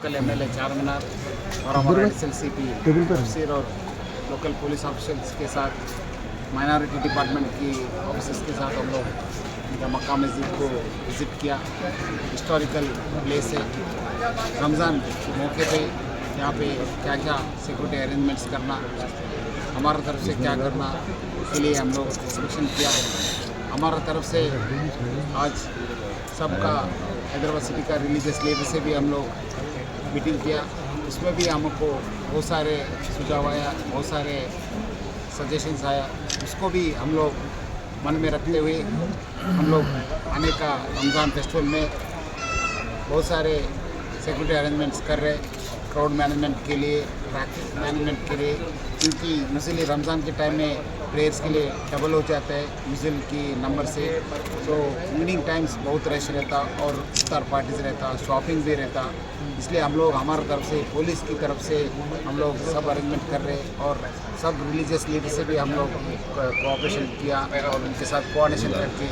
Local MLA चार मीनार और हमारा एसएलसीपी तफसीर और लोकल पुलिस ऑफिसर्स के साथ माइनॉरिटी डिपार्टमेंट की ऑफिसर्स के साथ हम लोग इनका मक्का मस्जिद को विज़िट किया। हिस्टोरिकल प्लेस है। रमज़ान के मौके पे यहाँ पे क्या क्या सिक्योरिटी अरेंजमेंट्स करना, हमारा तरफ से क्या करना, इसके लिए हम लोग इंस्ट्रक्शन किया। हमारा तरफ से आज सबका हैदराबाद सिटी का रिलीजियस लीडर से भी हम लोग मीटिंग किया। उसमें भी हमको बहुत सारे सुझाव आया, बहुत सारे सजेशंस आया। उसको भी हम लोग मन में रखते हुए हम लोग आने का रमज़ान फेस्टिवल में बहुत सारे सिक्योरिटी अरेंजमेंट्स कर रहे, क्राउड मैनेजमेंट के लिए, ट्रैफिक मैनेजमेंट के लिए, क्योंकि यूजुअली रमज़ान के टाइम में प्रेयर्स के लिए डबल हो जाता है यूजुअल की नंबर से। तो इवनिंग टाइम्स बहुत रश रहता और इफ्तार पार्टीज रहता, शॉपिंग भी रहता। इसलिए हम लोग हमारी तरफ से, पुलिस की तरफ से हम लोग सब अरेंजमेंट कर रहे और सब रिलीजियस लीडर से भी हम लोग कोऑपरेशन किया और उनके साथ कोऑर्डिनेशन करके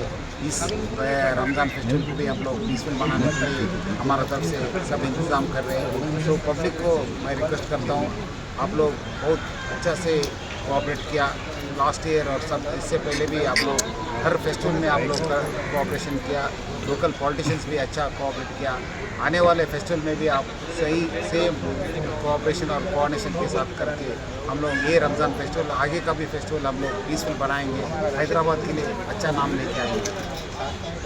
इस रमज़ान फेस्टिवल को भी हम लोग पीसफुल मनाने के लिए हमारा तरफ से सब इंतज़ाम कर रहे हैं। तो पब्लिक को मैं रिक्वेस्ट करता हूँ, आप लोग बहुत अच्छा से कोऑपरेट किया लास्ट ईयर और सब इससे पहले भी आप लोग हर फेस्टिवल में आप लोग का कोऑपरेशन किया। लोकल पॉलिटिशियंस भी अच्छा कोऑपरेट किया। आने वाले फेस्टिवल में भी आप सही सेम कोऑपरेशन और कोऑर्डिनेशन के साथ करके हम लोग ये रमज़ान फेस्टिवल, आगे का भी फेस्टिवल हम लोग पीसफुल बनाएंगे, हैदराबाद के लिए अच्छा नाम लेके आएंगे।